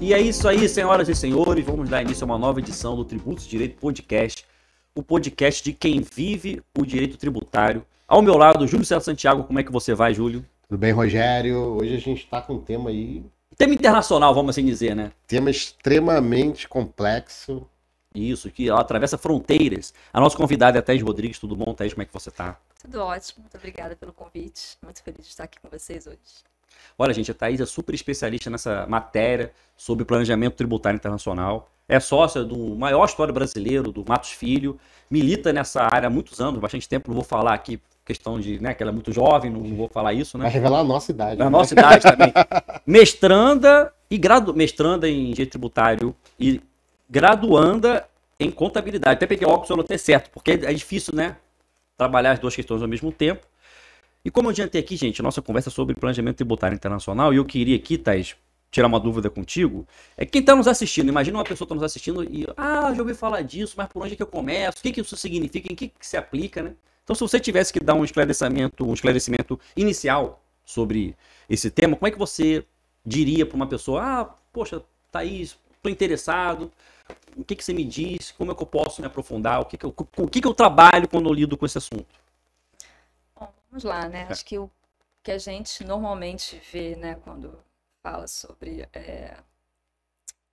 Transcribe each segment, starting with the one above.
E é isso aí, senhoras e senhores, vamos dar início a uma nova edição do Tributos Direito Podcast, o podcast de quem vive o direito tributário. Ao meu lado, Júlio César Santiago, como é que você vai, Júlio? Tudo bem, Rogério? Hoje a gente está com um tema aí... Tema internacional, vamos assim dizer, né? Tema extremamente complexo. Isso, que atravessa fronteiras. A nossa convidada é a Thaís Rodrigues. Tudo bom, Thaís? Como é que você tá? Tudo ótimo, muito obrigada pelo convite. Muito feliz de estar aqui com vocês hoje. Olha, gente, a Thaís é super especialista nessa matéria sobre planejamento tributário internacional. É sócia do maior histórico brasileiro, do Matos Filho. Milita nessa área há muitos anos, bastante tempo. Não vou falar aqui questão de, né, que ela é muito jovem, não vou falar isso, né? Vai revelar a nossa idade. A nossa idade também. Mestranda em direito tributário e graduanda em contabilidade. Até peguei óculos para não ter certo, porque é difícil, né? Trabalhar as duas questões ao mesmo tempo. E como eu adiantei aqui, gente, a nossa conversa é sobre planejamento tributário internacional, e eu queria aqui, Thaís, tirar uma dúvida contigo. É quem está nos assistindo, imagina uma pessoa está nos assistindo e, já ouvi falar disso, mas por onde é que eu começo? O que que isso significa? Em que se aplica, né? Então, se você tivesse que dar um esclarecimento inicial sobre esse tema, como é que você diria para uma pessoa, poxa, Thaís, estou interessado, o que que você me diz, como é que eu posso me aprofundar, o que que eu trabalho quando eu lido com esse assunto? Bom, vamos lá, né? Acho que o que a gente normalmente vê, né, quando fala sobre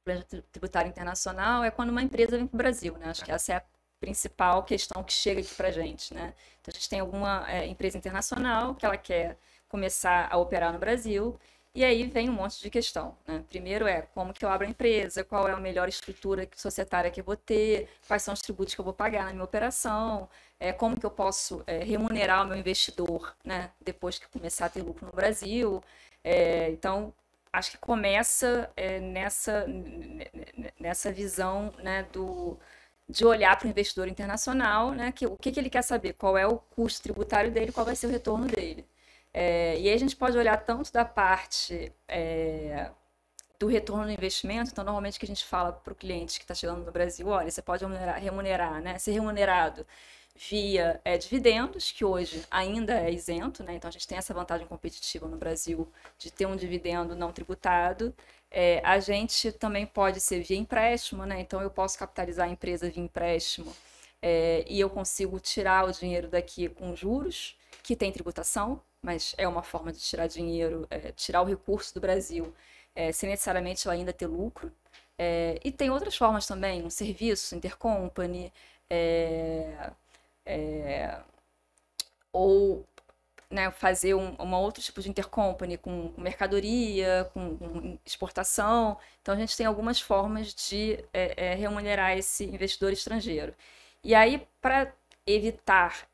planejamento tributário internacional é quando uma empresa vem para o Brasil, né? Acho que essa é a principal questão que chega aqui para a gente, né? Então, a gente tem alguma empresa internacional que ela quer começar a operar no Brasil, e aí vem um monte de questão, né? Primeiro como que eu abro a empresa, qual é a melhor estrutura societária que eu vou ter, quais são os tributos que eu vou pagar na minha operação, como que eu posso remunerar o meu investidor, né? Depois que começar a ter lucro no Brasil. Então, acho que começa nessa visão, né, de olhar para o investidor internacional, né, o que ele quer saber, qual é o custo tributário dele, qual vai ser o retorno dele. E aí a gente pode olhar tanto da parte do retorno do investimento. Então, normalmente o que a gente fala para o cliente que está chegando no Brasil, olha, você pode remunerar, né, ser remunerado via dividendos, que hoje ainda é isento, né? Então a gente tem essa vantagem competitiva no Brasil de ter um dividendo não tributado. A gente também pode ser via empréstimo, né? Então eu posso capitalizar a empresa via empréstimo e eu consigo tirar o dinheiro daqui com juros, que tem tributação, mas é uma forma de tirar dinheiro, tirar o recurso do Brasil sem necessariamente ela ainda ter lucro. E tem outras formas também, um serviço, intercompany, ou, né, fazer um outro tipo de intercompany com mercadoria, com exportação. Então, a gente tem algumas formas de remunerar esse investidor estrangeiro. E aí, para evitar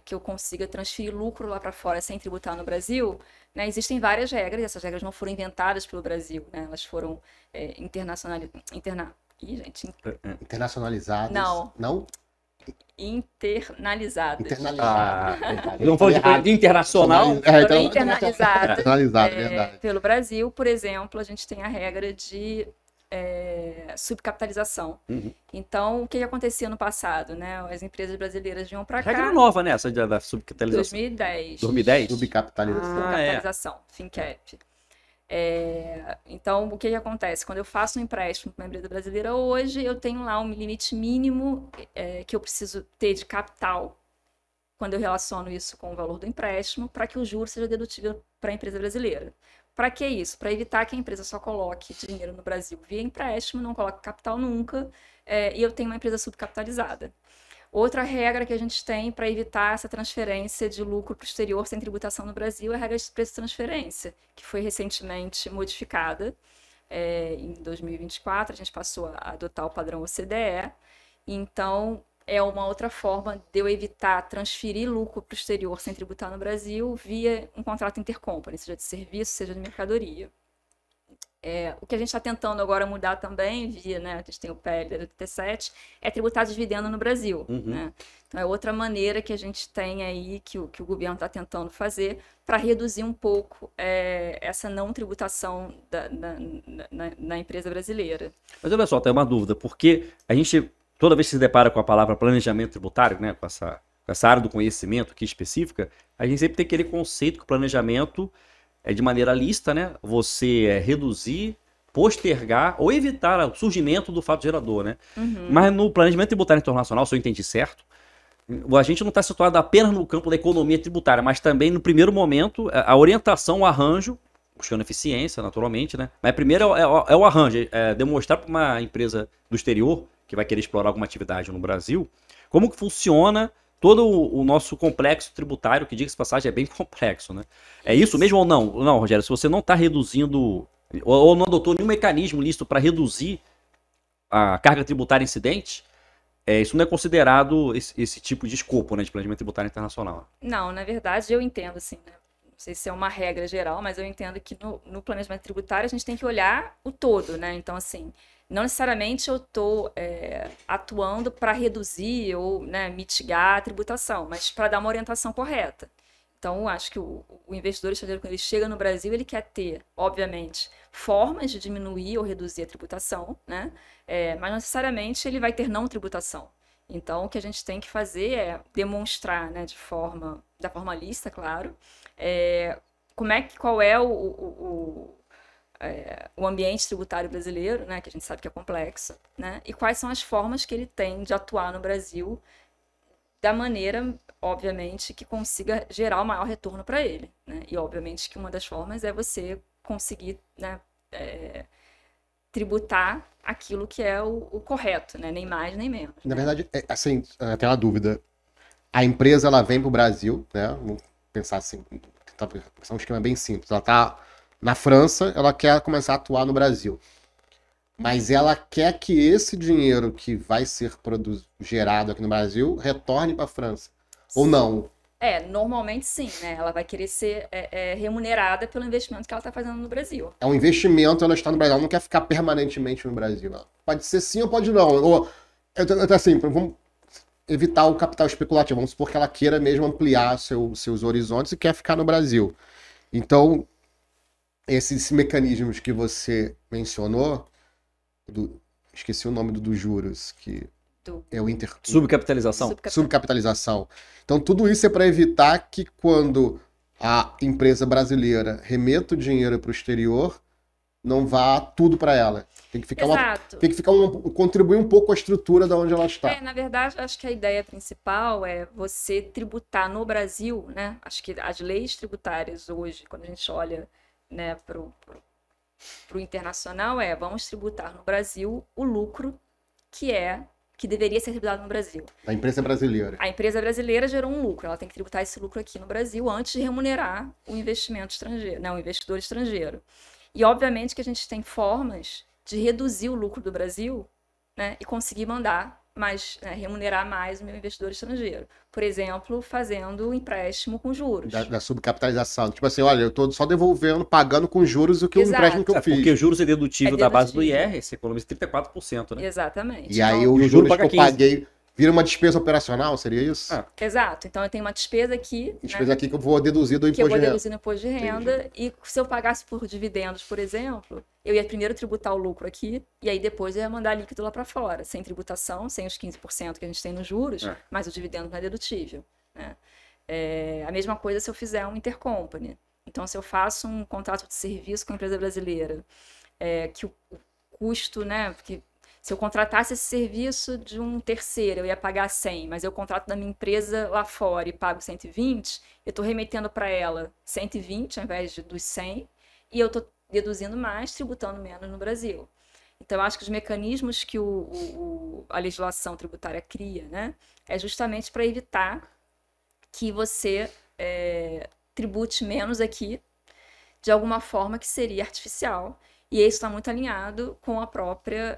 que eu consiga transferir lucro lá para fora sem tributar no Brasil, né, existem várias regras. Essas regras não foram inventadas pelo Brasil, né? Elas foram internacionalizadas. Não? Internalizadas. Não foi de internacional? Internacionalizado, verdade. Pelo Brasil, por exemplo, a gente tem a regra de subcapitalização. Uhum. Então, o que acontecia no passado, né? As empresas brasileiras vinham para cá. Regra nova, né? Essa da subcapitalização. 2010. 2010? Subcapitalização. Subcapitalização, FinCap. Então, o que acontece? Quando eu faço um empréstimo para uma empresa brasileira hoje, eu tenho lá um limite mínimo que eu preciso ter de capital, quando eu relaciono isso com o valor do empréstimo, para que o juro seja dedutível para a empresa brasileira. Para que isso? Para evitar que a empresa só coloque dinheiro no Brasil via empréstimo, não coloque capital nunca, e eu tenho uma empresa subcapitalizada. Outra regra que a gente tem para evitar essa transferência de lucro para o exterior sem tributação no Brasil é a regra de preço de transferência, que foi recentemente modificada. Em 2024, a gente passou a adotar o padrão OCDE. Então, é uma outra forma de eu evitar transferir lucro para o exterior sem tributar no Brasil via um contrato intercompany, seja de serviço, seja de mercadoria. O que a gente está tentando agora mudar também, via, né, a gente tem o PL 87, é tributar dividendo no Brasil. Uhum. Né? Então, é outra maneira que a gente tem aí, que o governo está tentando fazer, para reduzir um pouco essa não tributação na empresa brasileira. Mas olha só, tem uma dúvida, porque a gente, toda vez que se depara com a palavra planejamento tributário, né, com essa área do conhecimento aqui específica, a gente sempre tem aquele conceito que o planejamento é de maneira lista, né? Você reduzir postergar ou evitar o surgimento do fato gerador, né? Uhum. Mas no planejamento tributário internacional, se eu entendi certo, a gente não está situado apenas no campo da economia tributária, mas também no primeiro momento a orientação, o arranjo, buscando eficiência, naturalmente, né? Mas primeiro é o arranjo, é demonstrar para uma empresa do exterior que vai querer explorar alguma atividade no Brasil, como que funciona todo o nosso complexo tributário, que diga-se de passagem é bem complexo, né? É isso mesmo ou não? Não, Rogério, se você não está reduzindo ou não adotou nenhum mecanismo lícito para reduzir a carga tributária incidente, isso não é considerado esse tipo de escopo, né, de planejamento tributário internacional. Não, na verdade eu entendo assim, né? Não sei se é uma regra geral, mas eu entendo que no planejamento tributário a gente tem que olhar o todo, né? Então, assim, não necessariamente eu estou atuando para reduzir ou, né, mitigar a tributação, mas para dar uma orientação correta. Então, eu acho que o investidor estrangeiro, quando ele chega no Brasil, ele quer ter, obviamente, formas de diminuir ou reduzir a tributação, né? Mas não necessariamente ele vai ter não tributação. Então, o que a gente tem que fazer é demonstrar, né, da forma lícita, claro, qual é o ambiente tributário brasileiro, né, que a gente sabe que é complexo, né, e quais são as formas que ele tem de atuar no Brasil da maneira, obviamente, que consiga gerar o maior retorno para ele, né? E, obviamente, que uma das formas é você conseguir, né, tributar aquilo que é o correto, né? Nem mais, nem menos. Na né? verdade, assim, tem uma dúvida. A empresa, ela vem para o Brasil, né? Vamos pensar assim, tentar pensar um esquema bem simples. Ela está na França, ela quer começar a atuar no Brasil. Mas ela quer que esse dinheiro que vai ser gerado aqui no Brasil retorne para a França. Ou não? Normalmente sim, né? Ela vai querer ser remunerada pelo investimento que ela está fazendo no Brasil. É um investimento, ela está no Brasil, ela não quer ficar permanentemente no Brasil. Não. Pode ser sim ou pode não. Ou, assim, vamos evitar o capital especulativo. Vamos supor que ela queira mesmo ampliar seus horizontes e quer ficar no Brasil. Então, esses mecanismos que você mencionou, esqueci o nome dos juros, que é o Subcapitalização. Subcapitalização. Então, tudo isso é para evitar que quando a empresa brasileira remeta o dinheiro para o exterior, não vá tudo para ela. Tem que ficar contribuir um pouco com a estrutura da onde ela está. Na verdade, acho que a ideia principal é você tributar no Brasil, né? Acho que as leis tributárias hoje, quando a gente olha, né, para o internacional, vamos tributar no Brasil o lucro que deveria ser tributado no Brasil. A empresa brasileira. A empresa brasileira gerou um lucro, ela tem que tributar esse lucro aqui no Brasil antes de remunerar o investimento estrangeiro, né, o investidor estrangeiro. E obviamente que a gente tem formas de reduzir o lucro do Brasil, né, e conseguir remunerar mais o meu investidor estrangeiro. Por exemplo, fazendo empréstimo com juros. Da subcapitalização. Tipo assim, olha, eu estou só devolvendo, pagando com juros o empréstimo que eu fiz. Porque o juros é dedutível da base do IR, você economiza 34%, né? Exatamente. E aí o juros que eu paguei vira uma despesa operacional, seria isso? Exato. Então eu tenho uma despesa aqui. Despesa aqui que eu vou deduzir do imposto de renda. Que eu vou deduzir no imposto de renda. Entendi. E se eu pagasse por dividendos, por exemplo, eu ia primeiro tributar o lucro aqui, e aí depois eu ia mandar líquido lá para fora, sem tributação, sem os 15% que a gente tem nos juros, mas o dividendo não é dedutível, né? A mesma coisa se eu fizer um intercompany. Então, se eu faço um contrato de serviço com a empresa brasileira, que o custo, né, porque se eu contratasse esse serviço de um terceiro, eu ia pagar 100, mas eu contrato da minha empresa lá fora e pago 120, eu estou remetendo para ela 120 ao invés dos 100, e eu estou deduzindo mais, tributando menos no Brasil. Então, eu acho que os mecanismos que a legislação tributária cria, né, é justamente para evitar que você tribute menos aqui, de alguma forma que seria artificial. E isso está muito alinhado com a própria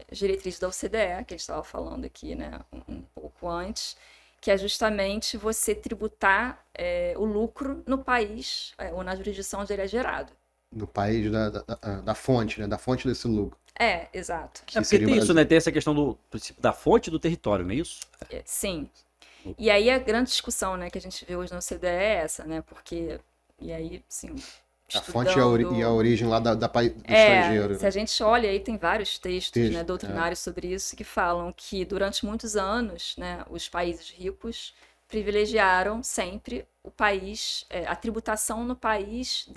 diretriz da OCDE, que a gente estava falando aqui, né, um pouco antes, que é justamente você tributar o lucro no país ou na jurisdição onde ele é gerado. No país da fonte, né? Da fonte desse lucro. Exato. Porque tem isso, né? Tem essa questão do princípio da fonte e do território, não é isso? Sim. E aí a grande discussão, né, que a gente vê hoje na OCDE é essa, né? Porque, e aí, sim... A fonte e a origem lá do estrangeiro. Se a gente olha aí, tem vários textos, né, doutrinários sobre isso que falam que durante muitos anos, né, os países ricos privilegiaram sempre o país, a tributação no país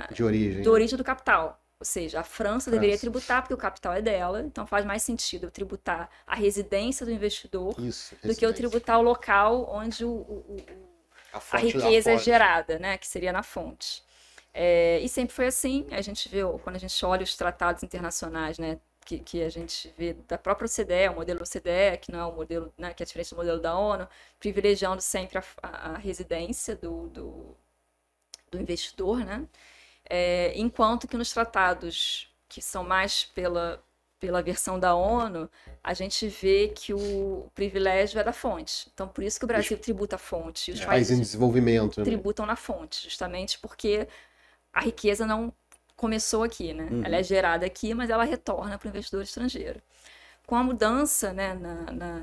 de origem, origem do capital. Ou seja, a França deveria tributar porque o capital é dela, então faz mais sentido eu tributar a residência do investidor do que eu tributar o local onde a riqueza é gerada, né, que seria na fonte. E sempre foi assim. A gente vê, quando a gente olha os tratados internacionais, né, que a gente vê da própria OCDE, o modelo OCDE, que não é o modelo, né, que é diferente do modelo da ONU, privilegiando sempre a residência do investidor, né? Enquanto que nos tratados que são mais pela versão da ONU, a gente vê que o privilégio é da fonte. Então, por isso que o Brasil tributa a fonte. E os países em desenvolvimento tributam na fonte, justamente porque a riqueza não começou aqui, né? Ela é gerada aqui, mas ela retorna para o investidor estrangeiro. Com a mudança, né,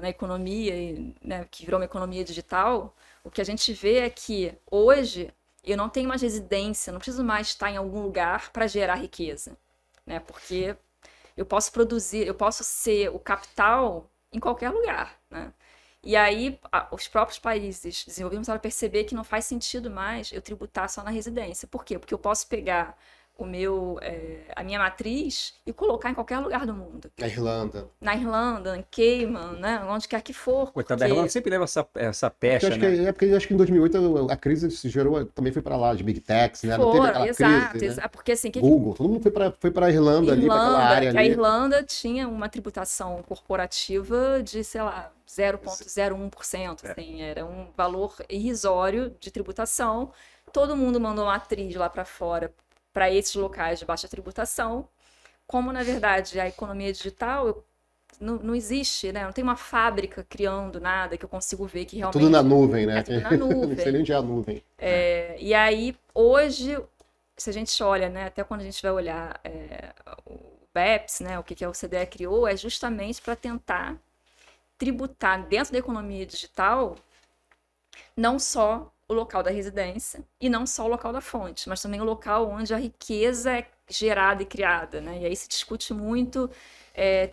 na economia, né, que virou uma economia digital, o que a gente vê é que hoje eu não tenho mais residência, não preciso mais estar em algum lugar para gerar riqueza, né? Porque eu posso produzir, eu posso ser o capital em qualquer lugar, né? E aí os próprios países desenvolvidos começaram a perceber que não faz sentido mais eu tributar só na residência. Por quê? Porque eu posso pegar a minha matriz e colocar em qualquer lugar do mundo. Na Irlanda, em Cayman, né? Onde quer que for. Coitada da Irlanda sempre leva essa pecha, né? Porque acho que em 2008 a crise se gerou, também foi para lá, de Big Techs, né? Não teve aquela crise, né? Porque, assim, Google, todo mundo foi para a Irlanda ali, para aquela área ali. A Irlanda tinha uma tributação corporativa de, sei lá, 0,01%, assim, era um valor irrisório de tributação. Todo mundo mandou matriz lá para fora para esses locais de baixa tributação. Como, na verdade, a economia digital não existe, né? Não tem uma fábrica criando nada que eu consigo ver que realmente... Tudo na nuvem, né? Tudo na nuvem. Não sei nem onde é a nuvem. E aí, hoje, se a gente olha, né? Até quando a gente vai olhar o BEPS, né? O que a OCDE criou, é justamente para tentar tributar dentro da economia digital não só o local da residência e não só o local da fonte, mas também o local onde a riqueza é gerada e criada, né? E aí se discute muito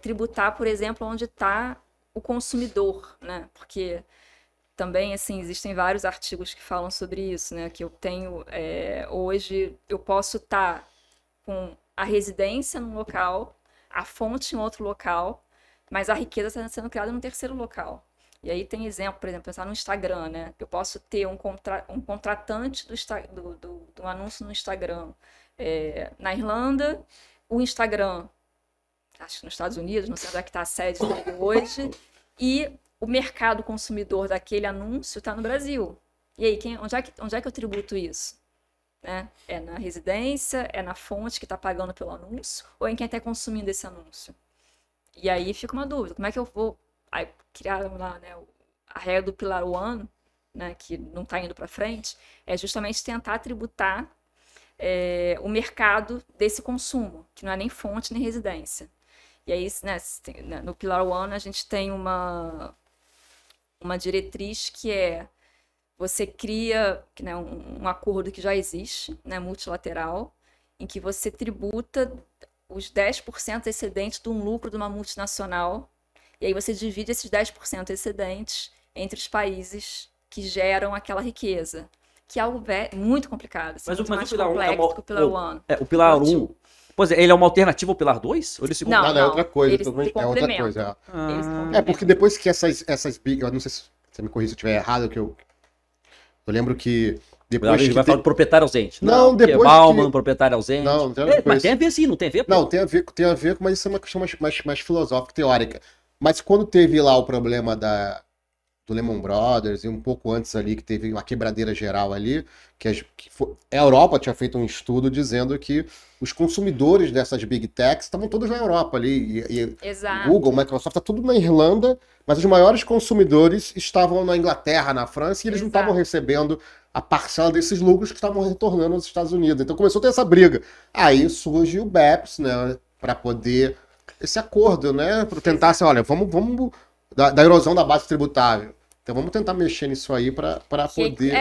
tributar, por exemplo, onde está o consumidor, né? Porque também, assim, existem vários artigos que falam sobre isso, né? Que eu tenho, hoje, eu posso estar com a residência num local, a fonte em outro local, mas a riqueza está sendo criada num terceiro local. E aí tem exemplo, por exemplo, pensar no Instagram, né? Eu posso ter um contratante do anúncio no Instagram na Irlanda, o Instagram, acho que nos Estados Unidos, não sei onde é que está a sede dele hoje, e o mercado consumidor daquele anúncio está no Brasil. E aí, onde é que eu tributo isso? Né? É na residência, é na fonte que está pagando pelo anúncio, ou em quem está consumindo esse anúncio? E aí fica uma dúvida, como é que eu vou... Aí criaram lá, né, a regra do Pilar One, né, que não está indo para frente, é justamente tentar tributar o mercado desse consumo, que não é nem fonte nem residência. E aí, né, no Pilar One, a gente tem uma diretriz que você cria, né, um acordo que já existe, né, multilateral, em que você tributa os 10% excedentes de um lucro de uma multinacional. E aí você divide esses 10% excedentes entre os países que geram aquela riqueza. Que é algo muito complicado. Assim, Mas o mais Pilar 1 complexo que o Pilar 1. O Pilar 1, pois ele é uma alternativa ao Pilar 2? Ou ele se Não, é outra coisa. Eles se complementam. Porque depois que essas big... Eu não sei se você me corrija se eu estiver errado, que eu lembro que... Depois a gente vai falar do proprietário ausente. Não, depois Bauman, proprietário ausente. Não tem mas tem a ver sim, não tem a ver? Não, tem a ver, mas isso é uma questão mais filosófica, teórica. Mas quando teve lá o problema do Lehman Brothers, e um pouco antes ali, que teve uma quebradeira geral ali, a Europa tinha feito um estudo dizendo que os consumidores dessas Big Techs estavam todos na Europa ali. Exato. Google, Microsoft, tá tudo na Irlanda, mas os maiores consumidores estavam na Inglaterra, na França, e eles não estavam recebendo a parcela desses lucros que estavam retornando aos Estados Unidos. Então começou a ter essa briga. Aí surge o BEPS, né, para poder... esse acordo, né, para tentar assim, olha, vamos da erosão da base tributável. Então vamos tentar mexer nisso aí para poder...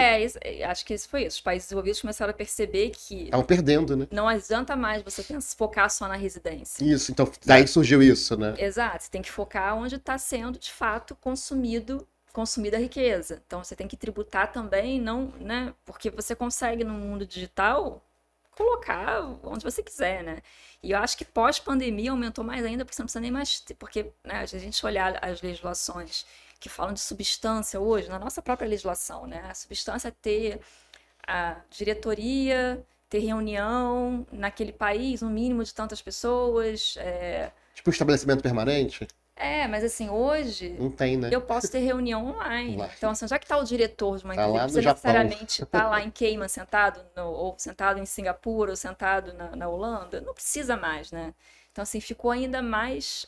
acho que isso foi isso. Os países desenvolvidos começaram a perceber que... estavam perdendo, né? Não adianta mais você focar só na residência. Isso, então daí surgiu isso, né? Exato, você tem que focar onde está sendo, de fato, consumida a riqueza. Então você tem que tributar também, não, né? Porque você consegue no mundo digital colocar onde você quiser, né? E eu acho que pós-pandemia aumentou mais ainda, porque você não precisa nem mais... Porque, né, se a gente olhar as legislações que falam de substância hoje, na nossa própria legislação, né? A substância é ter a diretoria, ter reunião naquele país, um mínimo de tantas pessoas. Tipo estabelecimento permanente? Mas assim, hoje Não tem, né? eu posso ter reunião online. Lá. Então, assim, já que está o diretor de uma Tá empresa, lá não no precisa Japão. necessariamente estar lá em Cayman sentado, ou sentado em Singapura, ou sentado na Holanda, não precisa mais, né? Então, assim, ficou ainda mais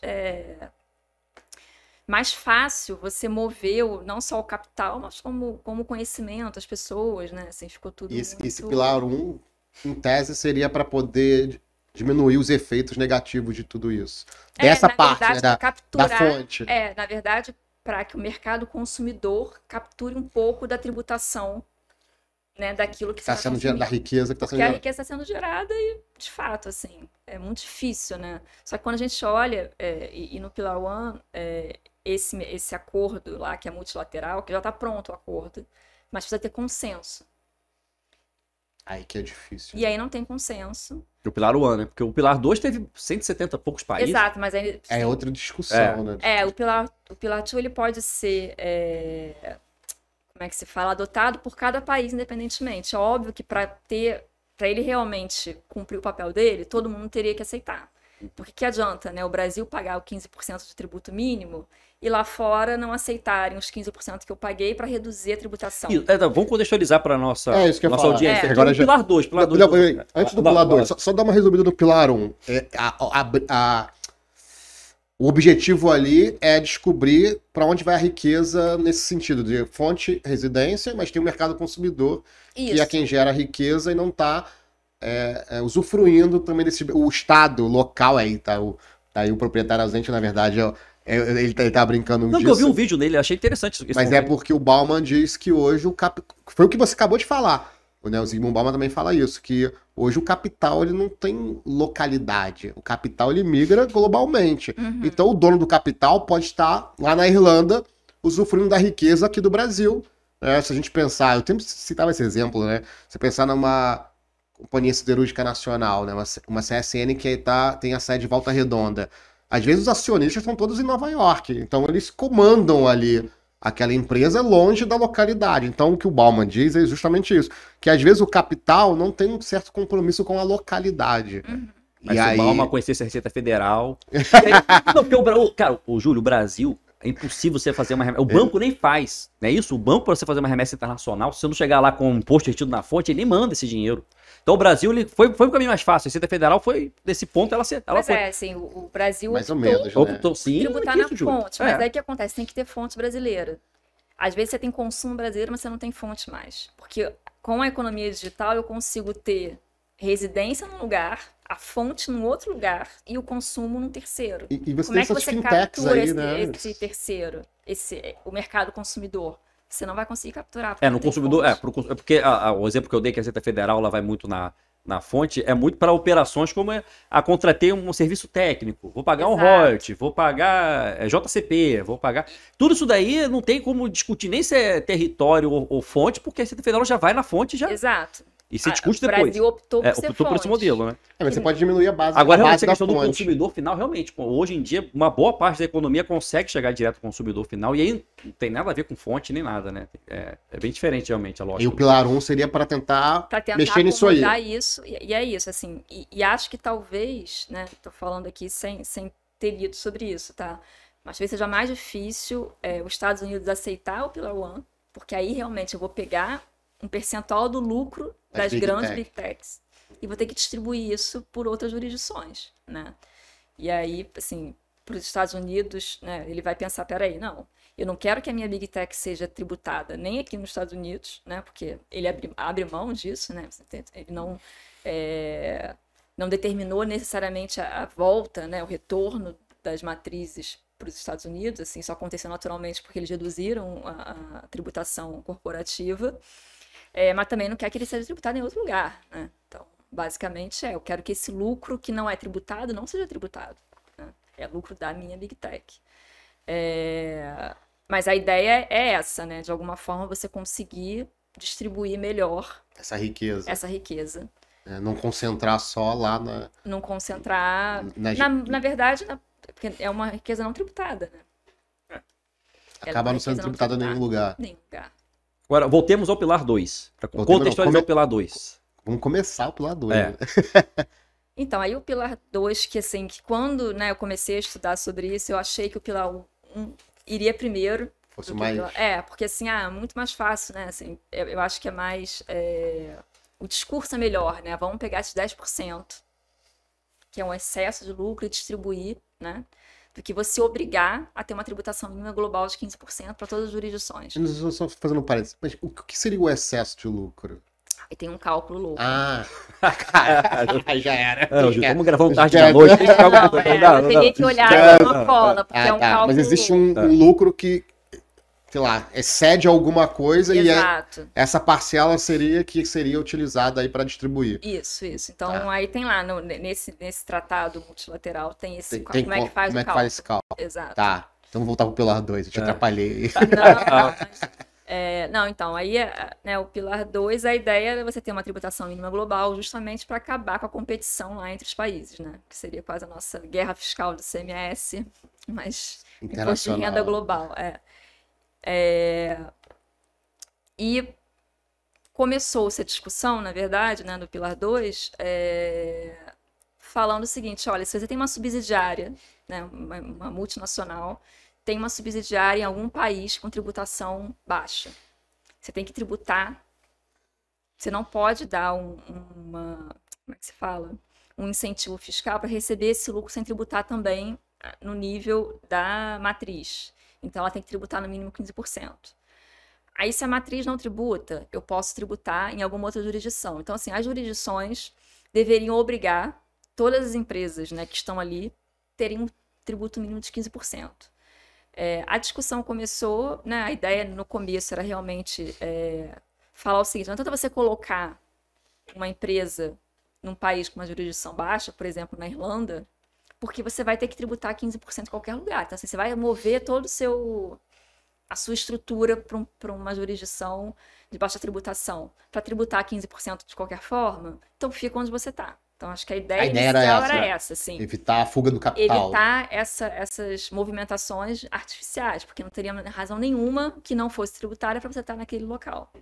fácil você mover não só o capital, mas como conhecimento, as pessoas, né? Assim, ficou tudo Esse muito... pilar 1, em tese, seria para poder diminuir os efeitos negativos de tudo isso. Dessa na parte, verdade, né, capturar, da fonte. na verdade, para que o mercado consumidor capture um pouco da tributação, né, daquilo que Está você sendo vai gerado, da consumir. riqueza que está sendo Porque a gerada. riqueza está sendo gerada e, de fato, assim, é muito difícil, né? Só que quando a gente olha, e no Pilar One, esse acordo lá, que é multilateral, que já está pronto o acordo, mas precisa ter consenso. Aí que é difícil. E aí não tem consenso. O Pilar 1, né? Porque o Pilar 2 teve 170 e poucos países. Exato, mas aí... É outra discussão, né? O Pilar 2 ele pode ser, como é que se fala, adotado por cada país independentemente. É óbvio que para ele realmente cumprir o papel dele, todo mundo teria que aceitar. Porque que adianta, né, o Brasil pagar o 15% de tributo mínimo e lá fora não aceitarem os 15% que eu paguei para reduzir a tributação. Vamos contextualizar para nossa isso que eu ia falar. audiência. Agora O já... Pilar 2. Antes do Pilar 2, só dar uma resumida no Pilar 1. O objetivo ali é descobrir para onde vai a riqueza nesse sentido de fonte, residência, mas tem o mercado consumidor, que é quem gera a riqueza e não está usufruindo também desse... O Estado local, aí o proprietário ausente, na verdade, ele tá brincando disso. Eu vi um vídeo nele, achei interessante isso. Mas porque o Bauman diz que hoje foi o que você acabou de falar. O Zygmunt Bauman também fala isso, que hoje o capital ele não tem localidade. O capital ele migra globalmente. Uhum. Então o dono do capital pode estar lá na Irlanda usufruindo da riqueza aqui do Brasil. Se a gente pensar, eu sempre citava esse exemplo, né? Você pensar numa Companhia Siderúrgica Nacional, né? Uma CSN que tem a sede de Volta Redonda. Às vezes os acionistas estão todos em Nova York, então eles comandam ali aquela empresa longe da localidade. Então o que o Bauman diz é justamente isso, que às vezes o capital não tem um certo compromisso com a localidade. Uhum. Mas e se aí... o Bauman conhecesse a Receita Federal... Não, porque Júlio, o Brasil... É impossível você fazer uma remessa. O banco nem faz, não é isso? O banco, para você fazer uma remessa internacional, se você não chegar lá com um imposto retido na fonte, ele nem manda esse dinheiro. Então o Brasil ele foi um caminho mais fácil. A Receita Federal foi, desse ponto, ela foi. Assim, o Brasil mais ou menos, optou sim, tributar na Júlio. fonte. Mas aí o que acontece? Tem que ter fonte brasileira. Às vezes você tem consumo brasileiro, mas você não tem fonte mais. Porque com a economia digital eu consigo ter residência num lugar, a fonte num outro lugar e o consumo num terceiro. E você Como tem é que essas você fintechs captura aí, né? esse terceiro, o mercado consumidor? Você não vai conseguir capturar. No consumidor, porque o exemplo que eu dei, que a Receita Federal ela vai muito na fonte, é muito para operações como a contratei um serviço técnico, vou pagar um royalty, vou pagar JCP, vou pagar... Tudo isso daí não tem como discutir nem se é território ou fonte, porque a Receita Federal já vai na fonte já. Exato. E se discute depois. O Brasil optou por esse modelo, né? Mas você pode diminuir a base Agora, a realmente, base a da questão do fonte. consumidor final, realmente, hoje em dia, uma boa parte da economia consegue chegar direto ao consumidor final, e aí não tem nada a ver com fonte nem nada, né? É bem diferente, realmente, a lógica. E o Pilar 1 seria para tentar mexer nisso aí. Isso, e é isso, assim, e acho que talvez, né, tô falando aqui sem ter lido sobre isso, tá? Mas talvez seja mais difícil os Estados Unidos aceitar o Pilar 1, porque aí realmente eu vou pegar um percentual do lucro das grandes Big Techs e vou ter que distribuir isso por outras jurisdições, né? E aí, assim, para os Estados Unidos, né, ele vai pensar, peraí, não, eu não quero que a minha Big Tech seja tributada nem aqui nos Estados Unidos, né, porque ele abre mão disso, né, ele não determinou necessariamente a volta, né, o retorno das matrizes para os Estados Unidos, assim, só aconteceu naturalmente porque eles reduziram a tributação corporativa. Mas também não quer que ele seja tributado em outro lugar, né? Então, basicamente, eu quero que esse lucro que não é tributado não seja tributado, né? É lucro da minha Big Tech. Mas a ideia é essa, né? De alguma forma você conseguir distribuir melhor essa riqueza. Não concentrar só lá na... Não concentrar... Na- Na verdade, porque é uma riqueza não tributada, né? Acaba não sendo tributada em nenhum lugar. Nenhum lugar. Agora, voltemos ao pilar 2. Para Voltemos, contextualizar o pilar 2. Vamos começar o pilar 2. É. Né? Então, aí o pilar 2, que assim, que quando, né, eu comecei a estudar sobre isso, eu achei que o pilar 1 iria primeiro. Fosse mais... Porque assim, muito mais fácil, né? Assim, eu acho que é mais... O discurso é melhor, né? Vamos pegar esses 10%, que é um excesso de lucro, e distribuir, né? Do que você obrigar a ter uma tributação mínima global de 15% para todas as jurisdições. Só fazendo um parênteses, mas o que seria o excesso de lucro? Aí tem um cálculo louco. Já era. Vamos gravar um tarde da noite. Eu teria que olhar uma cola, porque é um cálculo. Mas existe um lucro que, sei lá, excede alguma coisa. Exato. E essa parcela seria utilizada aí para distribuir. Isso. Então, aí tem lá, nesse tratado multilateral, tem esse Tem como é que faz como o é que faz esse cálculo? Exato. Tá, então vamos voltar pro pilar 2, eu te atrapalhei. Não, então, aí, né, o pilar 2, a ideia é você ter uma tributação mínima global justamente para acabar com a competição lá entre os países, né? Que seria quase a nossa guerra fiscal do CMS, mas imposto de renda global. E começou essa discussão, na verdade, né, no pilar 2, falando o seguinte, olha, se você tem uma subsidiária, né, uma multinacional, tem uma subsidiária em algum país com tributação baixa. Você tem que tributar. Você não pode dar como é que se fala? Um incentivo fiscal para receber esse lucro sem tributar também no nível da matriz. Então, ela tem que tributar no mínimo 15%. Aí, se a matriz não tributa, eu posso tributar em alguma outra jurisdição. Então, assim, as jurisdições deveriam obrigar todas as empresas, né, que estão ali terem um tributo mínimo de 15%. A discussão começou, né, a ideia no começo era realmente falar o seguinte, não adianta você colocar uma empresa num país com uma jurisdição baixa, por exemplo, na Irlanda, porque você vai ter que tributar 15% em qualquer lugar. Então, assim, você vai mover todo a sua estrutura para uma jurisdição de baixa tributação, para tributar 15% de qualquer forma, então fica onde você está. Então, acho que a ideia inicial era essa, assim. Evitar a fuga do capital. Evitar essas movimentações artificiais, porque não teria razão nenhuma que não fosse tributária para você estar naquele local.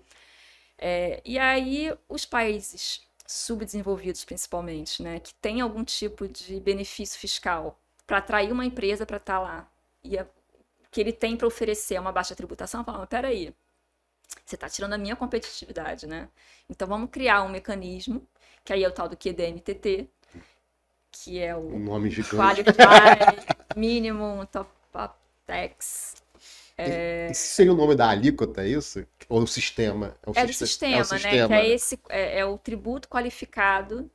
E aí, os países subdesenvolvidos, principalmente, né, que têm algum tipo de benefício fiscal para atrair uma empresa para estar lá, e que ele tem para oferecer uma baixa tributação, falam, mas peraí, você está tirando a minha competitividade, né? Então, vamos criar um mecanismo que aí é o tal do QDMTT, que é o nome gigante. Qualified Minimum Top-Up Tax. Esse seria o nome da alíquota, é isso? Ou o sistema? É do sistema, né? Que é o tributo qualificado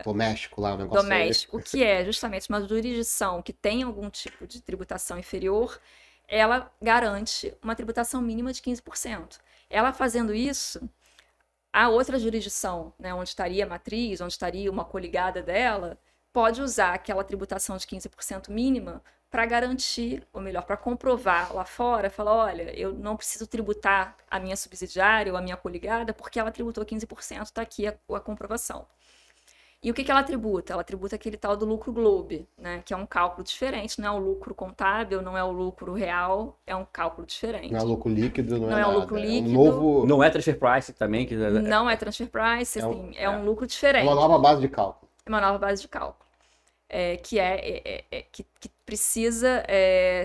doméstico lá, o negócio. Doméstico, que é justamente uma jurisdição que tem algum tipo de tributação inferior, ela garante uma tributação mínima de 15%. Ela fazendo isso, a outra jurisdição, né, onde estaria a matriz, onde estaria uma coligada dela, pode usar aquela tributação de 15% mínima para garantir, ou melhor, para comprovar lá fora, falar, olha, eu não preciso tributar a minha subsidiária ou a minha coligada porque ela tributou 15%, está aqui a comprovação. E o que ela tributa? Ela tributa aquele tal do lucro Globe, né? Que é um cálculo diferente, não é o lucro contábil, não é o lucro real, é um cálculo diferente. Não é lucro líquido, não é o lucro líquido. Não é transfer price também. Não é transfer price, assim, é um lucro diferente. É uma nova base de cálculo. É uma nova base de cálculo. Que precisa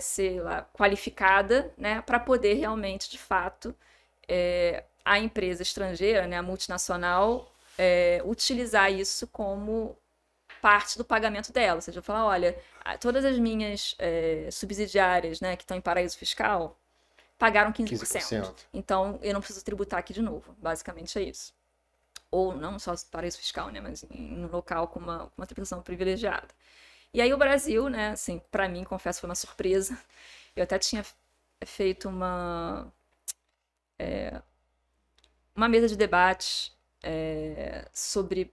ser lá, qualificada, né? Para poder realmente, de fato, a empresa estrangeira, né, a multinacional, utilizar isso como parte do pagamento dela. Ou seja, falar, olha, todas as minhas subsidiárias, né, que estão em paraíso fiscal pagaram 15%. Então, eu não preciso tributar aqui de novo. Basicamente é isso. Ou não só paraíso fiscal, né, mas em um local com uma tributação privilegiada. E aí o Brasil, né, assim, para mim, confesso, foi uma surpresa. Eu até tinha feito uma mesa de debate sobre,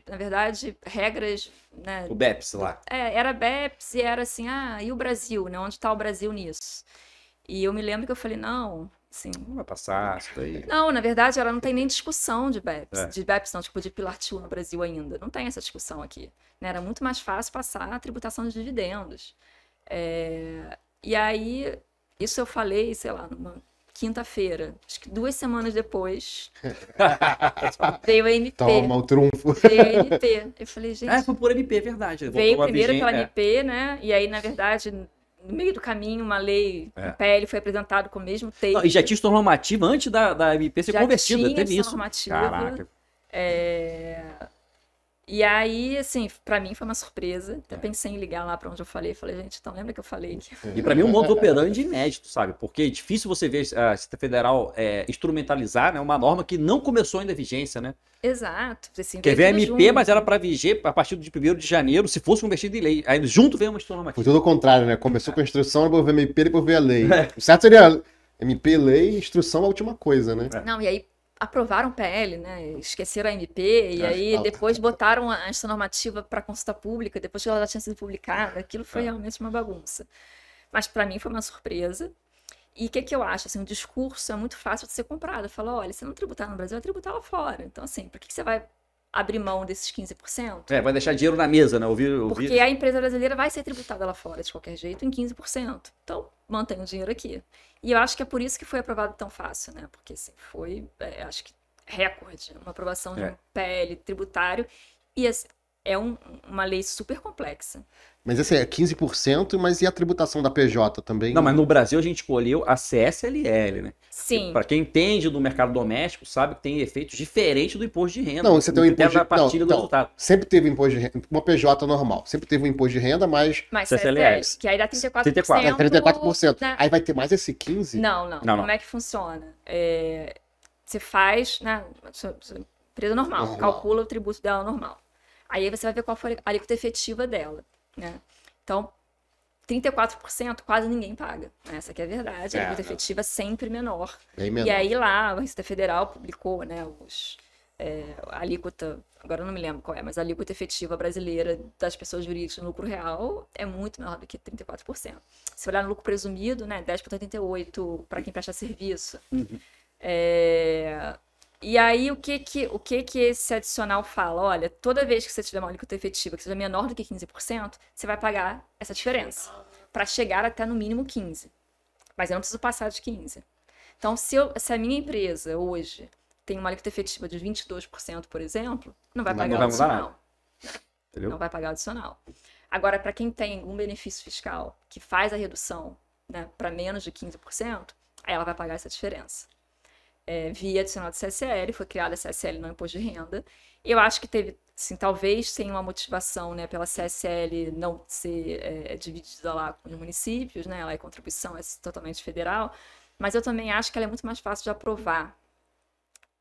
na verdade, regras, né? O BEPS lá. Era BEPS e era assim, e o Brasil, né? Onde está o Brasil nisso? E eu me lembro que eu falei, não, Assim. Não vai passar, isso daí. Não, na verdade, ela não tem nem discussão de BEPS. É. De BEPS não, tipo, de Pilar 2 no Brasil ainda. Não tem essa discussão aqui. Né? Era muito mais fácil passar a tributação de dividendos. E aí, isso eu falei, sei lá, numa quinta-feira. Acho que 2 semanas depois, veio a MP. Toma o trunfo. Veio a MP. Eu falei, gente... Foi por MP, é verdade. Veio Voltou a primeiro vigência, pela MP, né? E aí, na verdade, no meio do caminho, uma lei, um PL foi apresentado com o mesmo texto. Não, e já tinha isso normativa antes da MP ser convertida. Já tinha Teve essa isso. normativa. Caraca. E aí, assim, pra mim foi uma surpresa. Até pensei em ligar lá pra onde eu falei. Falei, gente, então lembra que eu falei que... E para mim um modus operandi inédito, sabe? Porque é difícil você ver a Receita Federal instrumentalizar, né, uma norma que não começou ainda a vigência, né? Exato. Assim, Quer veio ver a tudo MP, junto. mas era para viger a partir de 1º de janeiro, se fosse convertido em lei. Aí junto veio uma Foi normativa. tudo ao contrário, né? Começou com a instrução, depois veio a MP, depois veio a lei. O certo seria MP, lei, instrução a última coisa, né? Não, e aí aprovaram o PL, né? Esqueceram a MP, e aí depois botaram essa normativa para consulta pública, depois que ela já tinha sido publicada. Aquilo foi realmente uma bagunça. Mas para mim foi uma surpresa. E o que eu acho? Assim, o discurso é muito fácil de ser comprado. Fala, olha, se não tributar no Brasil, vai tributar lá fora. Então, assim, por que você vai abrir mão desses 15%? Vai deixar dinheiro na mesa, né? Porque a empresa brasileira vai ser tributada lá fora, de qualquer jeito, em 15%. Então, mantém o dinheiro aqui. E eu acho que é por isso que foi aprovado tão fácil, né? Porque, assim, foi, acho que, recorde. Uma aprovação de um PL tributário. E, assim, uma lei super complexa. Mas assim, é 15%, mas e a tributação da PJ também? Não, mas no Brasil a gente escolheu a CSLL, né? Sim. Para quem entende do mercado doméstico, sabe que tem efeitos diferentes do imposto de renda. Não, você tem um imposto de partilha do então, resultado. sempre teve imposto de renda, uma PJ normal, sempre teve um imposto de renda, mas CSLL. Que aí dá 34%. 34%. Né? Aí vai ter mais esse 15%? Não. Como é que funciona? Você faz, né? Empresa normal, calcula o tributo dela normal. Aí você vai ver qual foi a alíquota efetiva dela, né? Então, 34% quase ninguém paga. Essa que é a verdade. A alíquota efetiva é sempre menor. Bem menor. E aí lá, a Receita Federal publicou, né, a alíquota, agora eu não me lembro qual é, mas a alíquota efetiva brasileira das pessoas jurídicas no lucro real é muito menor do que 34%. Se olhar no lucro presumido, né, 10,88% para quem presta serviço. E aí, o que esse adicional fala? Olha, toda vez que você tiver uma alíquota efetiva que seja menor do que 15%, você vai pagar essa diferença, para chegar até no mínimo 15%. Mas eu não preciso passar de 15%. Então, se a minha empresa hoje tem uma alíquota efetiva de 22%, por exemplo, não vai pagar o adicional. Não vai pagar o adicional. Agora, para quem tem algum benefício fiscal que faz a redução, né, para menos de 15%, aí ela vai pagar essa diferença. Via adicional de CSL, foi criada a CSL no imposto de renda. Eu acho que teve, assim, talvez tenha uma motivação, né, pela CSL não ser dividida lá com os municípios, né, ela é contribuição, é totalmente federal, mas eu também acho que ela é muito mais fácil de aprovar.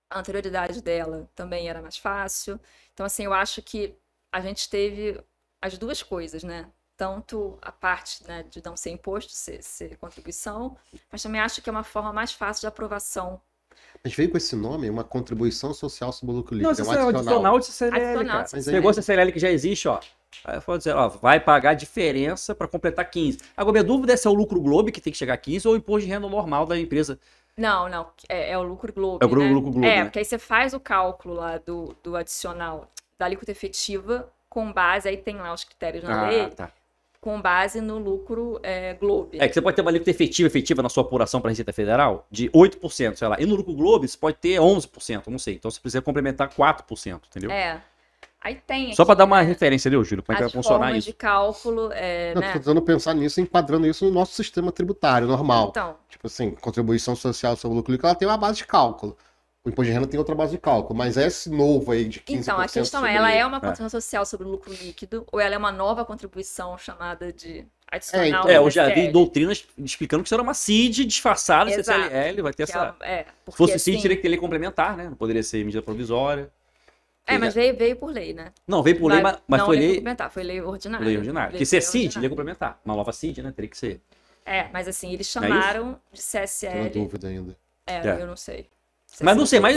A anterioridade dela também era mais fácil. Então, assim, eu acho que a gente teve as duas coisas, né? Tanto a parte, né, de não ser imposto, ser contribuição, mas também acho que é uma forma mais fácil de aprovação. A gente veio com esse nome, uma contribuição social sobre o lucro Não, líquido. isso é um adicional de CSLL, cara. Mas Esse negócio de CSLL que já existe, ó. Aí eu falo dizer, ó, vai pagar a diferença para completar 15. Agora, minha dúvida é se é o lucro Globo que tem que chegar a 15 ou o imposto de renda normal da empresa. Não, é o lucro Globo. É o né? lucro Globo, né? Porque aí você faz o cálculo lá do adicional da alíquota efetiva com base, aí tem lá os critérios na lei, Tá. com base no lucro Globo. É que você pode ter uma alíquota efetiva na sua apuração para a Receita Federal de 8%, sei lá. E no lucro Globo você pode ter 11%, não sei. Então você precisa complementar 4%, entendeu? Aí tem Só aqui, para dar uma né, referência, viu, Júlio? Como é que vai as funcionar formas isso? de cálculo, Não, né? tô tentando pensar nisso, enquadrando isso no nosso sistema tributário normal. Então, Tipo assim, contribuição social sobre o lucro líquido, ela tem uma base de cálculo. O imposto de renda tem outra base de cálculo, mas esse novo aí de 15%. Então, a questão sobre... ela é uma contribuição social sobre o lucro líquido ou ela é uma nova contribuição chamada de adicional? então. Eu já vi CSL? doutrinas explicando que isso era uma CID disfarçada de Exato. CSLL, vai ter Que essa... porque, Se fosse CID, assim, teria que ter lei complementar, né? Não poderia ser medida provisória. mas veio por lei, né? Não, veio por lei, mas não foi lei complementar, foi lei ordinária. Lei ordinária. Porque se é CID, lei complementar. Uma nova CID, né? Teria que ser. Mas assim, eles Não é chamaram de Tenho uma CSL. dúvida ainda. Eu não sei. Mas não sei, mas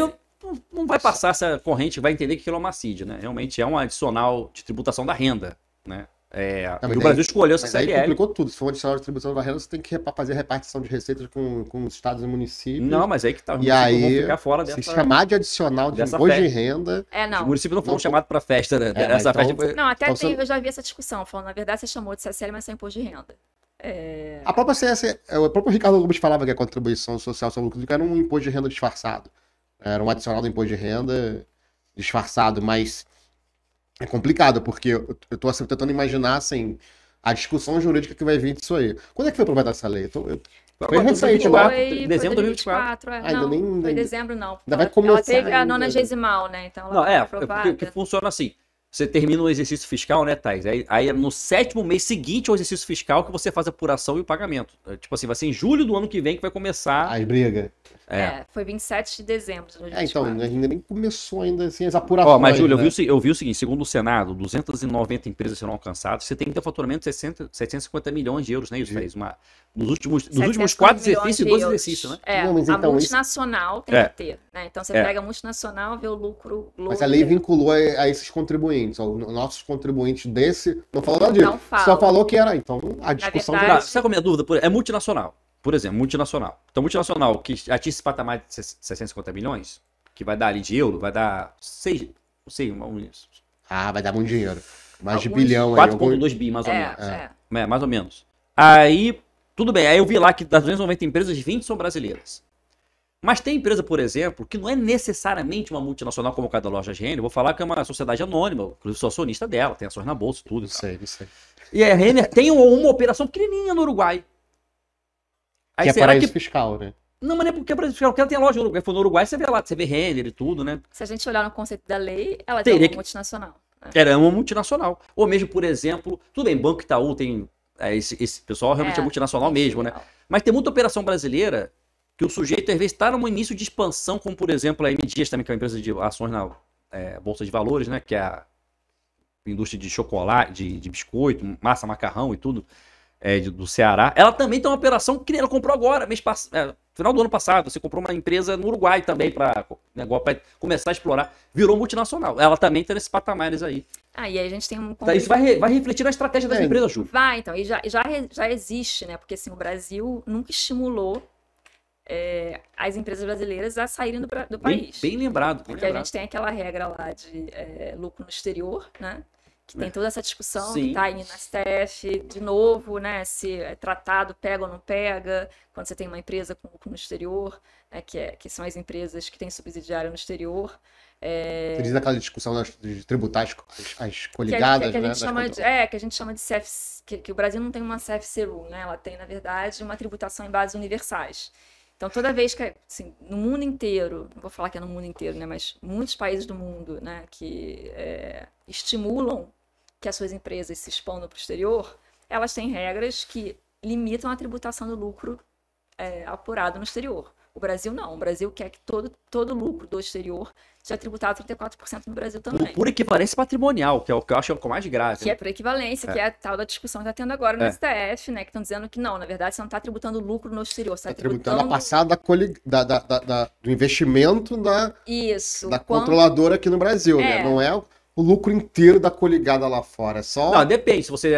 não vai passar essa corrente, vai entender que aquilo é uma CID, né? Realmente é um adicional de tributação da renda, né? Não, E o Brasil escolheu essa mas aí CLL. complicou tudo. Se for adicional de distribuição da renda, você tem que fazer repartição de receitas com os estados e municípios. Não, mas aí que tá. Os E municípios vão aí, ficar fora se dessa. chamar de adicional de dessa imposto de festa. renda... Os Não. municípios não foram Não, chamados para festa, né? mas Essa festa então- foi. Não, até Então, tem, você- eu já vi essa discussão, falando, na verdade, você chamou de CSL, mas é imposto de renda. A própria CS, o próprio Ricardo Gomes falava que a contribuição social sobre o lucro era um imposto de renda disfarçado. Era um adicional do imposto de renda disfarçado, mas é complicado, porque eu tô assim, tentando imaginar, assim, a discussão jurídica que vai vir disso aí. Quando é que foi aprovada essa lei? Foi recente, agora, né? Foi dezembro de 2024. É. Ainda Não, nem- foi dezembro não. Ainda vai Ela começar teve a ainda. 90ª, né? Então ela Não, foi porque aprovada. funciona assim. Você termina um exercício fiscal, né, Thaís? Aí no 7º mês seguinte ao exercício fiscal que você faz a apuração e o pagamento. Tipo assim, vai ser em julho do ano que vem que vai começar. As brigas. Foi 27 de dezembro de 2024. Então, ainda nem começou ainda, assim, as apurações. Ó, mas Júlio, né? eu vi o seguinte, segundo o Senado, 290 empresas serão alcançadas, você tem que ter um faturamento de 750 milhões de euros, né? Isso, Thaís? Nos últimos 4 exercícios e 12 exercícios, né? É, Não, mas a então, multinacional tem que ter, né? Então você pega a multinacional, vê o lucro global. Mas a lei vinculou a esses contribuintes, aos nossos contribuintes desse, não falou nada disso. Não fala. Só falou que era, então, a discussão verdade, Tá, sabe qual é a minha dúvida? É multinacional. Por exemplo, multinacional. Então, multinacional que atinge esse patamar de 650 milhões, que vai dar ali de euro, vai dar 6, não sei, vai dar muito dinheiro. Mais de Alguns- bilhão aí. 4,2 bi, mais ou menos. É. Mais ou menos. Aí, tudo bem. Aí eu vi lá que das 290 empresas, 20 são brasileiras. Mas tem empresa, por exemplo, que não é necessariamente uma multinacional como cada loja de Renner. Eu vou falar que é uma sociedade anônima. Inclusive, sou acionista dela, tem ações na bolsa, tudo. Não sei, não sei. E a Renner tem uma operação pequenininha no Uruguai. Aí Que é será paraíso que... fiscal, né? Não, mas não é porque é Brasil fiscal, porque ela tem loja no Uruguai. For no Uruguai, você vê lá, você vê Renner e tudo, né? Se a gente olhar no conceito da lei, ela Teria é que- uma multinacional. né? Era uma multinacional. Ou mesmo, por exemplo, tudo bem, Banco Itaú tem... esse pessoal realmente é multinacional mesmo, né? Mas tem muita operação brasileira que o sujeito, às vezes, está no início de expansão, como, por exemplo, a M Dias também, que é uma empresa de ações na Bolsa de Valores, né? Que é a indústria de chocolate, de biscoito, massa, macarrão e tudo, do Ceará. Ela também tem uma operação que ela comprou agora, final do ano passado. Você comprou uma empresa no Uruguai também para começar a explorar. Virou multinacional. Ela também tem esses patamares aí. E aí a gente tem um... Então, isso vai refletir na estratégia das empresas, Júlio. Vai, então. E já existe, né? Porque assim, o Brasil nunca estimulou as empresas brasileiras a saírem do país. Bem lembrado. Porque a gente tem aquela regra lá de lucro no exterior, né? Que tem toda essa discussão que está aí na STF, de novo, né? Se tratado pega ou não pega, quando você tem uma empresa com lucro no exterior, né? Que são as empresas que têm subsidiário no exterior. Você diz aquela discussão de tributar as coligadas, que a né? gente chama que a gente chama de CFC, que o Brasil não tem uma CFC rule, né? Ela tem, na verdade, uma tributação em bases universais. Então, toda vez que, assim, no mundo inteiro, não vou falar que é no mundo inteiro, né? Mas muitos países do mundo, né? Que estimulam que as suas empresas se expandam para o exterior, elas têm regras que limitam a tributação do lucro apurado no exterior. O Brasil não. O Brasil quer que todo lucro do exterior seja tributado 34% no Brasil também. Por equivalência patrimonial, que é o que eu acho que é o mais grave. Que é por equivalência, que é a tal da discussão que está tendo agora no STF, né? Que estão dizendo que não, na verdade, você não está tributando lucro no exterior, você está tributando a passada do investimento da controladora aqui no Brasil, né? Não é o lucro inteiro da coligada lá fora, é só... Não, depende, se você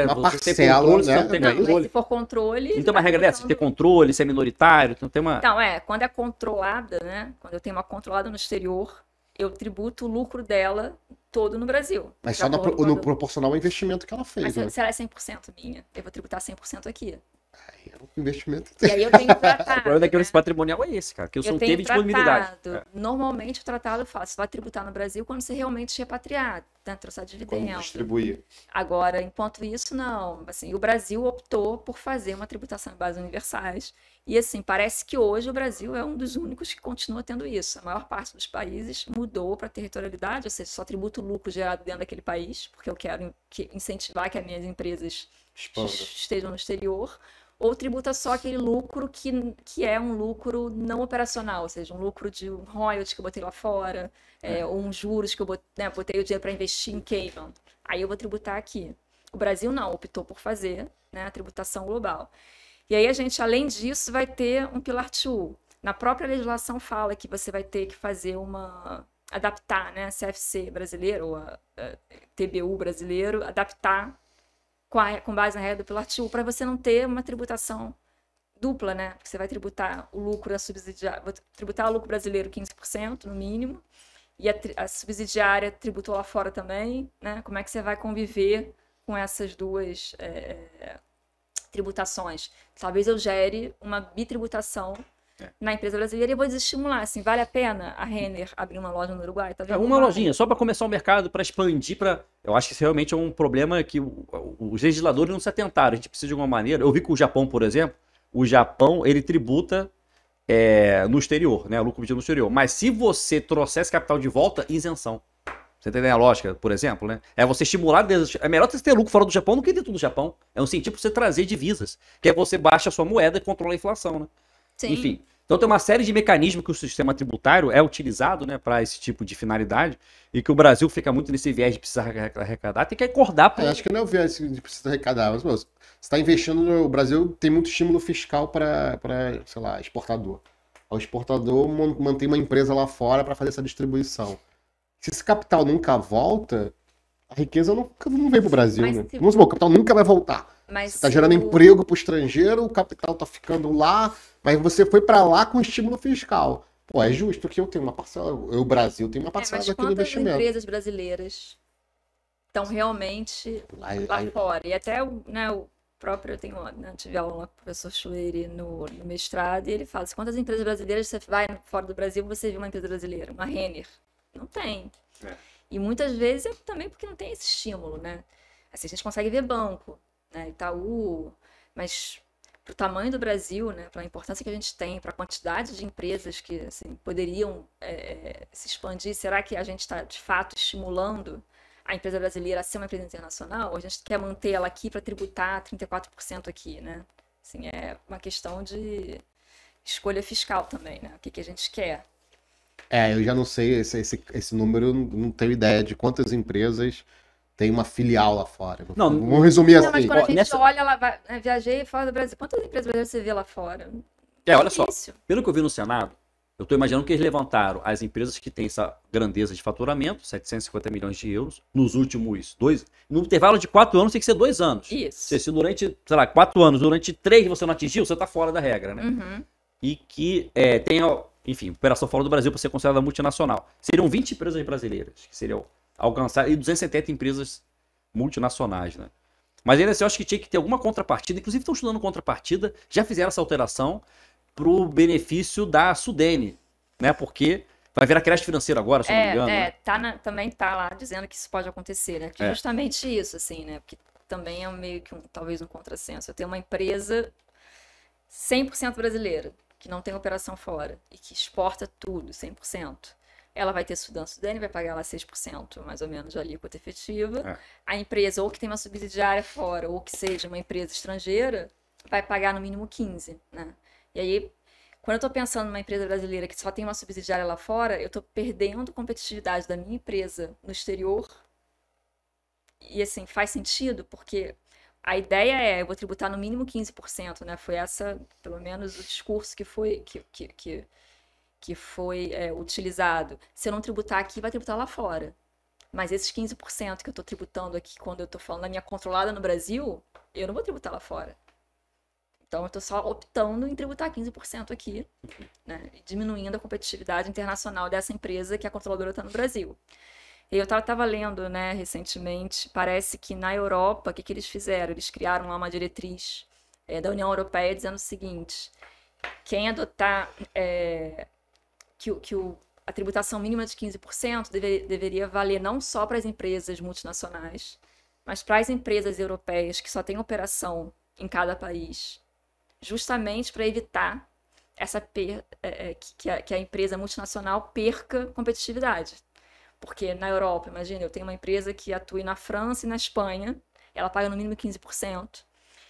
tem controle, né? se não tem controle. Se for controle... Não tem uma regra dessa, se tem controle, se é minoritário, então tem uma... Então, quando é controlada, né? Quando eu tenho uma controlada no exterior, eu tributo o lucro dela todo no Brasil. Mas só no proporcional ao investimento que ela fez. Mas se ela é 100% minha, eu vou tributar 100% aqui. É um investimento. E aí eu tenho tratado. O problema da equivalência patrimonial é esse, cara, que eu não teve disponibilidade. Normalmente o tratado fala, você vai tributar no Brasil quando você realmente repatriar, né? Trouxer dividendo. Quando distribuir. Agora, enquanto isso, não. Assim, o Brasil optou por fazer uma tributação em bases universais. E assim, parece que hoje o Brasil é um dos únicos que continua tendo isso. A maior parte dos países mudou para territorialidade, ou seja, só tributo o lucro gerado dentro daquele país, porque eu quero incentivar que as minhas empresas estejam no exterior. Ou tributa só aquele lucro que é um lucro não operacional, ou seja, um lucro de um royalty que eu botei lá fora, ou um juros que eu botei o dinheiro para investir em Cayman. Aí eu vou tributar aqui. O Brasil não, optou por fazer, né, a tributação global. E aí a gente, além disso, vai ter um Pilar 2. Na própria legislação fala que você vai ter que fazer adaptar, né, a CFC brasileiro, ou a TBU brasileiro, adaptar com base na regra do Pillar 2, para você não ter uma tributação dupla, né? Porque você vai tributar o lucro da subsidiária, tributar o lucro brasileiro 15% no mínimo, e a subsidiária tributou lá fora também, né? Como é que você vai conviver com essas duas tributações? Talvez eu gere uma bitributação na empresa brasileira e vou desestimular, assim, vale a pena a Renner abrir uma loja no Uruguai? Tá vendo? Uma lojinha, só para começar o mercado, para expandir, eu acho que isso realmente é um problema que os legisladores não se atentaram, a gente precisa de alguma maneira. Eu vi que o Japão, por exemplo, ele tributa no exterior, né? Lucro obtido no exterior. Mas se você trouxer esse capital de volta, isenção. Você entendeu a lógica, por exemplo, né? É você estimular... É melhor você ter lucro fora do Japão do que dentro do Japão. É um incentivo para você trazer divisas. Que é você baixa a sua moeda e controla a inflação, né? Sim. Enfim. Então tem uma série de mecanismos que o sistema tributário é utilizado, né, para esse tipo de finalidade, e que o Brasil fica muito nesse viés de precisar arrecadar, tem que acordar. Acho que não é o viés de precisar arrecadar, mas você está investindo no Brasil, tem muito estímulo fiscal para, sei lá, exportador. O exportador mantém uma empresa lá fora para fazer essa distribuição. Se esse capital nunca volta, a riqueza não vem para o Brasil, né? Vamos supor, o capital nunca vai voltar. Mas você está gerando emprego para o estrangeiro, o capital está ficando lá, mas você foi para lá com estímulo fiscal. Pô, é justo que eu tenho uma parcela, o Brasil tem uma parcela daquele investimento. Quantas empresas brasileiras estão realmente lá fora? E até o próprio, eu tive aula com o professor Chueiri no mestrado, e ele fala assim, quantas empresas brasileiras você vai fora do Brasil, você viu uma empresa brasileira, uma Renner? Não tem. E muitas vezes é também porque não tem esse estímulo, né? Assim, a gente consegue ver banco, né? Itaú, mas para o tamanho do Brasil, né? Para a importância que a gente tem, para a quantidade de empresas que assim, poderiam se expandir, será que a gente está de fato estimulando a empresa brasileira a ser uma empresa internacional? Ou a gente quer manter ela aqui para tributar 34% aqui, né? Assim, é uma questão de escolha fiscal também, né? O que a gente quer. Eu já não sei, esse número, não tenho ideia de quantas empresas tem uma filial lá fora. Vamos resumir assim. Mas quando a gente olha, viajei fora do Brasil, quantas empresas brasileiras você vê lá fora? Olha só, pelo que eu vi no Senado, eu estou imaginando que eles levantaram as empresas que têm essa grandeza de faturamento, 750 milhões de euros, nos últimos no intervalo de 4 anos tem que ser 2 anos. Isso. Se durante, 4 anos, durante 3 você não atingiu, você está fora da regra, né? Uhum. E que tenha, enfim, operação fora do Brasil para ser considerada multinacional. Seriam 20 empresas brasileiras que seriam alcançadas e 270 empresas multinacionais, né? Mas ainda assim, eu acho que tinha que ter alguma contrapartida, inclusive estão estudando contrapartida, já fizeram essa alteração para o benefício da Sudene, né? Porque vai virar crédito financeiro agora, se não me engano. Né? Também tá lá dizendo que isso pode acontecer, né? Que justamente isso, assim, né? Porque também é meio que talvez um contrassenso. Eu tenho uma empresa 100% brasileira, que não tem operação fora e que exporta tudo, 100%. Ela vai ter Sudene, vai pagar lá 6%, mais ou menos, de alíquota efetiva. A empresa, ou que tem uma subsidiária fora, ou que seja uma empresa estrangeira, vai pagar no mínimo 15%, né? E aí, quando eu estou pensando numa empresa brasileira que só tem uma subsidiária lá fora, eu estou perdendo competitividade da minha empresa no exterior. E assim, faz sentido, porque a ideia eu vou tributar no mínimo 15%, né? Foi essa, pelo menos, o discurso que foi utilizado. Se eu não tributar aqui, vai tributar lá fora. Mas esses 15% que eu estou tributando aqui, quando eu estou falando da minha controlada no Brasil, eu não vou tributar lá fora. Então, eu estou só optando em tributar 15% aqui, né? Diminuindo a competitividade internacional dessa empresa que a controladora está no Brasil. E eu estava lendo, né, recentemente, parece que na Europa, o que eles fizeram? Eles criaram lá uma diretriz da União Europeia dizendo o seguinte: quem adotar a tributação mínima de 15% deveria valer não só para as empresas multinacionais, mas para as empresas europeias que só têm operação em cada país, justamente para evitar que a empresa multinacional perca competitividade. Porque na Europa, imagina, eu tenho uma empresa que atua na França e na Espanha, ela paga no mínimo 15%,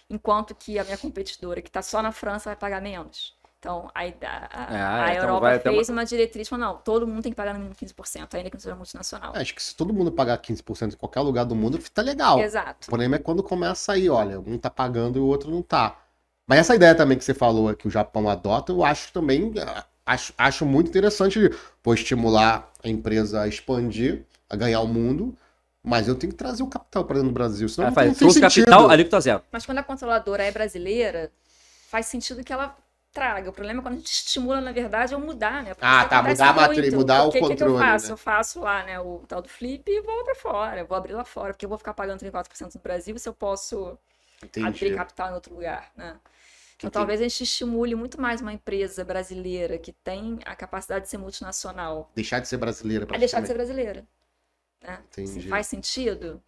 enquanto que a minha competidora, que está só na França, vai pagar menos. Então, a Europa fez uma diretriz, falou, não, todo mundo tem que pagar no mínimo 15%, ainda que não seja multinacional. Acho que se todo mundo pagar 15% em qualquer lugar do mundo, tá legal. Exato. O problema é quando começa aí, olha, um tá pagando e o outro não tá. Mas essa ideia também que você falou que o Japão adota, eu acho também, acho muito interessante, estimular a empresa a expandir, a ganhar o mundo, Mas eu tenho que trazer o capital para dentro do Brasil, senão Ela não faz, tem trouxe sentido. capital, alíquota zero. Mas quando a controladora é brasileira, faz sentido que ela traga. O problema é quando a gente estimula, na verdade, é mudar, né? Porque Ah, isso tá, acontece mudar a matriz, muito. mudar o Porque que eu controle, faço? né? Eu faço lá, né, o tal do flip e vou pra fora. Eu vou abrir lá fora, porque eu vou ficar pagando 34% no Brasil se eu posso abrir Entendi. capital em outro lugar, né? Então, Entendi. talvez a gente estimule muito mais uma empresa brasileira que tem a capacidade de ser multinacional Deixar de ser brasileira, a deixar de ser praticamente. brasileira, né? Se Entendi. faz sentido,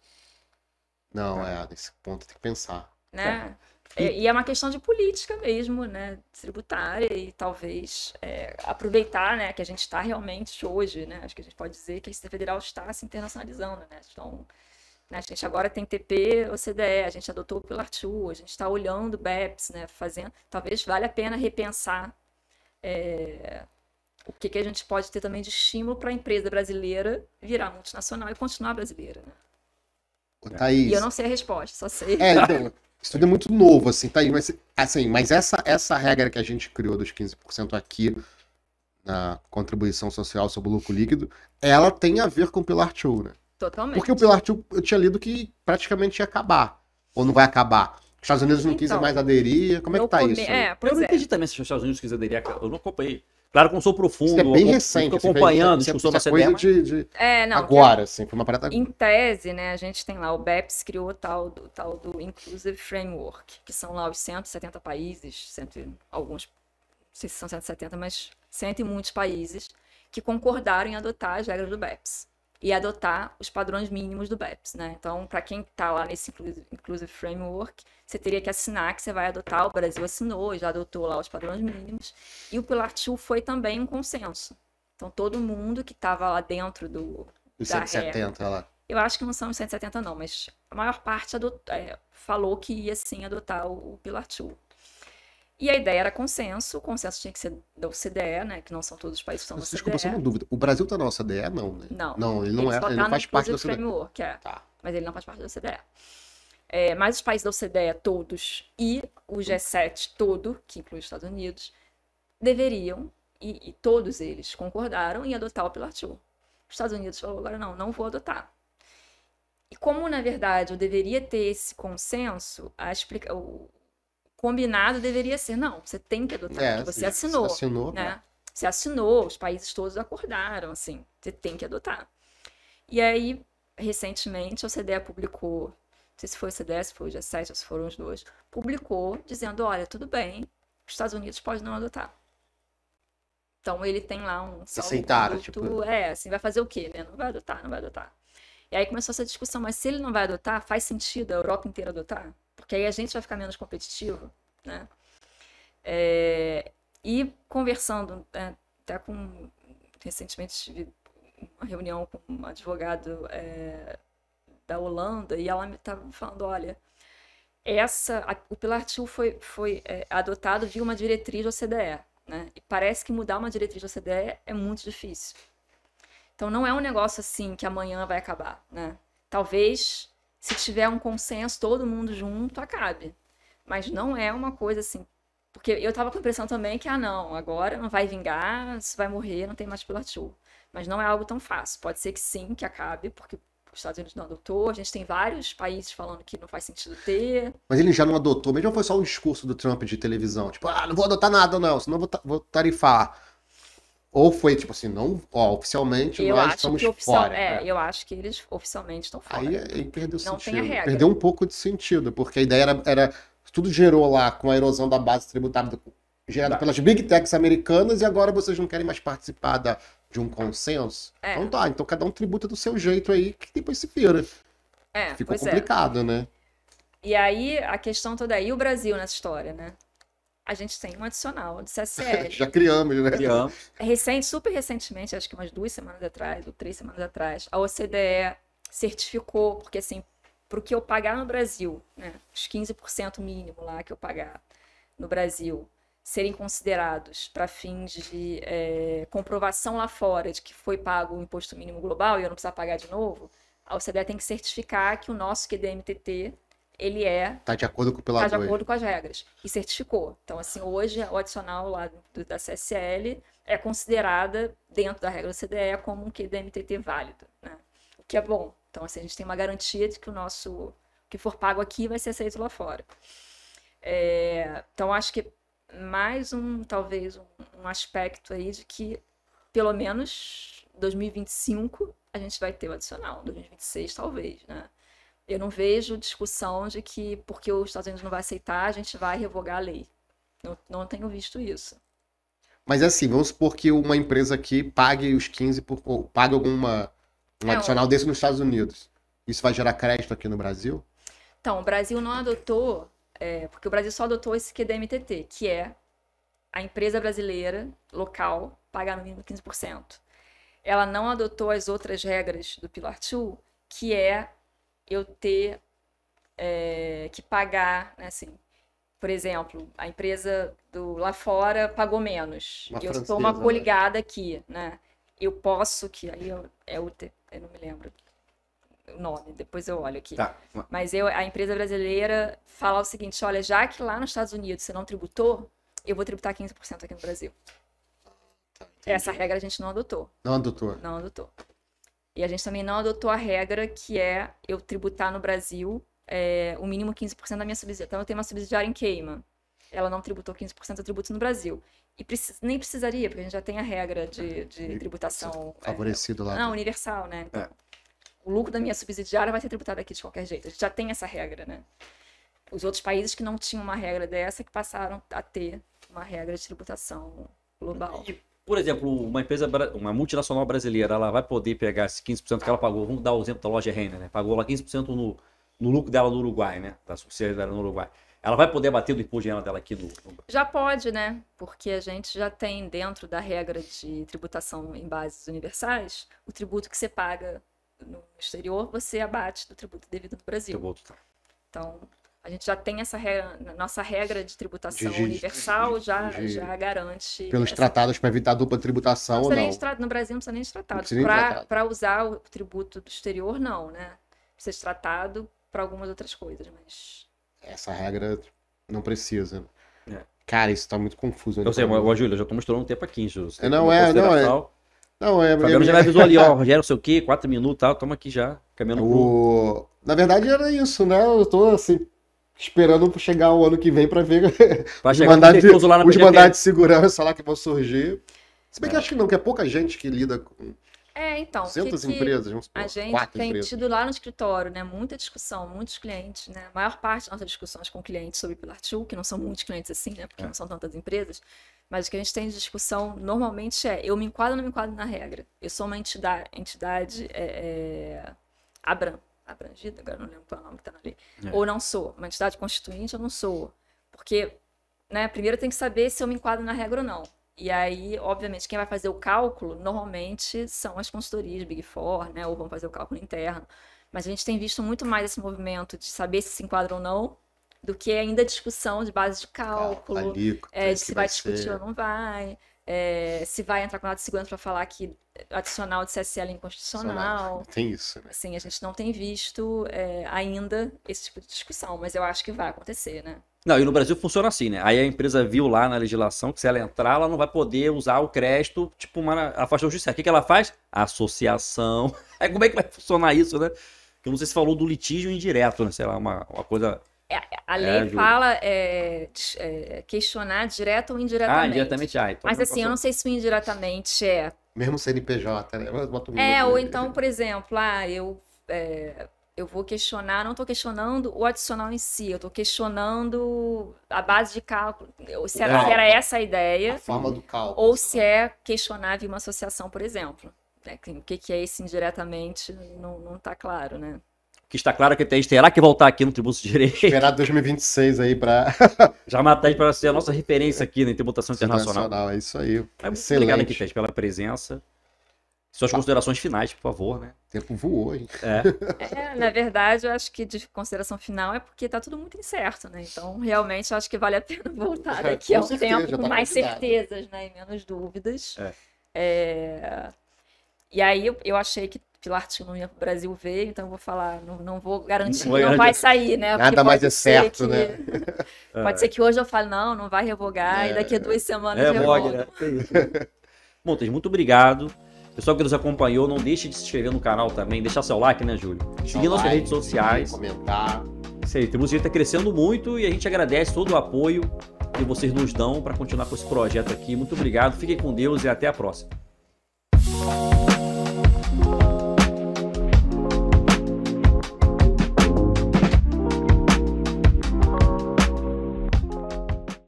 Não, nesse ponto tem que pensar. né? E é uma questão de política mesmo, né? Tributária e talvez aproveitar, né? Que a gente está realmente hoje, né? Acho que a gente pode dizer que a Receita Federal está se internacionalizando, né? Então, né, a gente agora tem TP, OCDE, a gente adotou o Pilar 2, a gente está olhando o BEPS, né? Fazendo, talvez valha a pena repensar o que a gente pode ter também de estímulo para a empresa brasileira virar multinacional e continuar brasileira, né? Ô, Thaís, E eu não sei a resposta, só sei. então, isso tudo é muito novo, assim, Thaís, mas, assim, mas essa regra que a gente criou dos 15% aqui na contribuição social sobre o lucro líquido, ela tem a ver com o Pilar 2, né? Totalmente. Porque o Pilar 2 eu tinha lido que praticamente ia acabar. Ou não vai acabar. Os Estados Unidos não quis Então, mais aderir. Como é que tá isso? Aí? Eu Pois não é. entendi também se os Estados Unidos quiser aderir. Eu não acompanhei. Claro que eu não sou profundo. Isso é bem eu recente. Fico assim, acompanhando a isso é discussão da coisa CDE. de Não, agora, assim, foi uma parada. em tese, né, a gente tem lá, o BEPS criou o tal do Inclusive Framework, que são lá os 170 países, alguns, não sei se são 170, mas 100 e muitos países que concordaram em adotar as regras do BEPS e adotar os padrões mínimos do BEPS, né? Então, para quem está lá nesse Inclusive Framework, você teria que assinar que você vai adotar, o Brasil assinou, já adotou lá os padrões mínimos, e o Pilar 2 foi também um consenso. Então, todo mundo que estava lá dentro Os da 170 lá. eu acho que não são os 170 não, mas a maior parte falou que ia sim adotar o Pilar 2. E a ideia era consenso, o consenso tinha que ser da OCDE, né, que não são todos os países que estão na Desculpa, só uma OCDE. dúvida. O Brasil tá na OCDE? Não, né? Não. Não, ele não Ele só ele tá não faz no parte da Inclusive OCDE. Framework, Tá. mas ele não faz parte da OCDE. Mas os países da OCDE todos e o G7 todo, que inclui os Estados Unidos, deveriam, e todos eles concordaram em adotar o Pilar 2. Os Estados Unidos falou, agora não vou adotar. E como, na verdade, eu deveria ter esse consenso, o combinado deveria ser, não, você tem que adotar, porque você assinou. Assinou, né? Você assinou, os países todos acordaram, assim, você tem que adotar. E aí, recentemente, a OCDE publicou, não sei se foi o OCDE, se foi o G7, ou se foram os dois, publicou dizendo, olha, tudo bem, os Estados Unidos podem não adotar. Então, ele tem lá um Aceitaram, salvo-conduto, assim, vai fazer o quê, né? Não vai adotar. E aí começou essa discussão, mas se ele não vai adotar, faz sentido a Europa inteira adotar? Porque aí a gente vai ficar menos competitivo, né? E conversando, até recentemente tive uma reunião com um advogado da Holanda e ela me estava falando, olha, o Pilar 2 foi adotado via uma diretriz da OCDE, né? E parece que mudar uma diretriz da OCDE é muito difícil. Então não é um negócio assim que amanhã vai acabar, né? Talvez, se tiver um consenso, todo mundo junto, acabe. Mas não é uma coisa assim. Porque eu tava com a impressão também que, não, agora não vai vingar, se vai morrer, não tem mais Pilar 2. Mas não é algo tão fácil. Pode ser que sim, que acabe, porque os Estados Unidos não adotou. A gente tem vários países falando que não faz sentido ter. Mas ele já não adotou, mesmo foi só um discurso do Trump de televisão. Tipo, não vou adotar nada, não, senão vou tarifar. Ou foi, tipo assim, não, oficialmente nós estamos fora. Eu acho que eles oficialmente estão fora. Aí perdeu não sentido. Tem a regra. Perdeu um pouco de sentido, porque a ideia era tudo gerou lá com a erosão da base tributária gerada pelas big techs americanas e agora vocês não querem mais participar de um consenso. Então tá, então cada um tributa do seu jeito aí, que depois se vira. Ficou complicado, né? E aí, a questão toda aí, o Brasil nessa história, né? A gente tem um adicional de CSL. Já criamos, né? Super recentemente, acho que umas 2 semanas atrás, ou 3 semanas atrás, a OCDE certificou, porque assim, para o que eu pagar no Brasil, né, os 15% mínimo lá que eu pagar no Brasil, serem considerados para fins de comprovação lá fora de que foi pago o imposto mínimo global e eu não precisar pagar de novo, a OCDE tem que certificar que o nosso QDMTT ele tá de acordo com o Pilar 2. Tá de acordo com as regras. E certificou. Então, assim, hoje o adicional lá da CSL é considerada, dentro da regra da CDE, como um QDMTT válido, né? O que é bom. Então, assim, a gente tem uma garantia de que o que for pago aqui vai ser aceito lá fora. Então, acho que mais talvez um aspecto aí de que, pelo menos, 2025 a gente vai ter o adicional, 2026 talvez, né? Eu não vejo discussão de que porque os Estados Unidos não vai aceitar, a gente vai revogar a lei. Não tenho visto isso. Mas é assim, vamos supor que uma empresa aqui pague os 15 ou pague um adicional desse nos Estados Unidos. Isso vai gerar crédito aqui no Brasil? Então, o Brasil não adotou, porque o Brasil só adotou esse QDMTT, que é a empresa brasileira local pagar no mínimo 15%. Ela não adotou as outras regras do Pillar 2, que é eu ter que pagar, né, assim, por exemplo, a empresa lá fora pagou menos. Eu sou uma coligada aqui, né? Eu posso, que aí eu não me lembro o nome, depois eu olho aqui. Tá. Mas a empresa brasileira fala o seguinte, olha, já que lá nos Estados Unidos você não tributou, eu vou tributar 15% aqui no Brasil. Essa regra a gente não adotou. Não adotou. Não adotou. E a gente também não adotou a regra que é eu tributar no Brasil o mínimo 15% da minha subsidiária. Então, eu tenho uma subsidiária em Cayman. Ela não tributou 15%, eu tributo no Brasil. E nem precisaria, porque a gente já tem a regra de tributação... Favorecido lá. Não, universal, né? Então, o lucro da minha subsidiária vai ser tributado aqui de qualquer jeito. A gente já tem essa regra, né? Os outros países que não tinham uma regra dessa, que passaram a ter uma regra de tributação global. E, por exemplo, uma multinacional brasileira, ela vai poder pegar esse 15% que ela pagou, vamos dar o exemplo da loja Renner, né? Pagou lá 15% no lucro dela no Uruguai, né? Da subsidiária dela no Uruguai. Ela vai poder bater do imposto de renda dela aqui no... Já pode, né? Porque a gente já tem dentro da regra de tributação em bases universais, o tributo que você paga no exterior, você abate do tributo devido no Brasil. Então, a gente já tem essa regra, nossa regra de tributação universal já garante... Pelos tratados para evitar dupla tributação ou não? No Brasil não precisa nem de tratado. Para usar o tributo do exterior, não, né? Precisa de tratado para algumas outras coisas, mas... Essa regra não precisa. Cara, isso tá muito confuso. Eu sei, mas, Júlio, eu já tô misturando um tempo aqui, Júlio. Fabiano já me avisou ali, ó, Rogério, não sei o quê, 4 minutos e tal, toma aqui já, caminhando Na verdade era isso, né? Eu tô, assim, esperando chegar o ano que vem pra ver os mandados de segurança lá que vão surgir. Se bem que acho que não, que é pouca gente que lida com... então, 200 empresas, vamos supor, a gente tem tido lá no escritório, né, muita discussão, muitos clientes, né, a maior parte das nossas discussões com clientes sobre Pillar 2, que não são muitos clientes assim, né, porque não são tantas empresas, mas o que a gente tem de discussão normalmente eu me enquadro ou não me enquadro na regra. Eu sou uma entidade abrangida, agora não lembro qual é o nome que tá na lei, ou não sou, uma entidade constituinte ou não sou, porque, né, primeiro tem que saber se eu me enquadro na regra ou não. E aí, obviamente, quem vai fazer o cálculo, normalmente, são as consultorias Big Four, né? Ou vão fazer o cálculo interno. Mas a gente tem visto muito mais esse movimento de saber se enquadra ou não, do que ainda a discussão de base de cálculo, de se vai discutir ou não vai, se vai entrar com nota de segurança para falar que adicional de CSL é inconstitucional. Tem isso, né? Assim, a gente não tem visto ainda esse tipo de discussão, mas eu acho que vai acontecer, né? Não, e no Brasil funciona assim, né? Aí a empresa viu lá na legislação que se ela entrar, ela não vai poder usar o crédito, tipo, uma afastou judicial. O que ela faz? Associação. Aí como é que vai funcionar isso, né? Eu não sei se falou do litígio indireto, né? Sei lá, uma coisa... A lei fala questionar direto ou indiretamente. Indiretamente, então mas assim, eu não sei se o indiretamente mesmo CNPJ, né? Ou então, por exemplo, eu vou questionar, não estou questionando o adicional em si, eu estou questionando a base de cálculo, se era essa a ideia, a forma do cálculo, ou se questionar via uma associação, por exemplo. O que é esse indiretamente não está claro, né? O que está claro é que terá que voltar aqui no Tributo de Direito. Esperar 2026 aí para... Já matar para ser a nossa referência aqui na tributação internacional. É isso aí. Muito obrigado aqui, Tete, pela presença. Suas considerações finais, por favor, né? O tempo voou, hein? Na verdade, eu acho que de consideração final é porque tá tudo muito incerto, né? Então, realmente, eu acho que vale a pena voltar daqui a um tempo com mais certezas, né? E menos dúvidas. E aí, eu achei que Pillar 2 não ia pro Brasil ver, então eu vou falar, não vou garantir que não vai sair, né? Nada mais é certo, né? Pode ser que hoje eu fale, não vai revogar, e daqui a 2 semanas revoga, né? Montes, muito obrigado. Pessoal que nos acompanhou, não deixe de se inscrever no canal também, deixar seu like, né, Júlio? Seguir nossas redes sociais. Comentar. Isso aí, Tributo Direito tá crescendo muito e a gente agradece todo o apoio que vocês nos dão para continuar com esse projeto aqui. Muito obrigado, fiquem com Deus e até a próxima.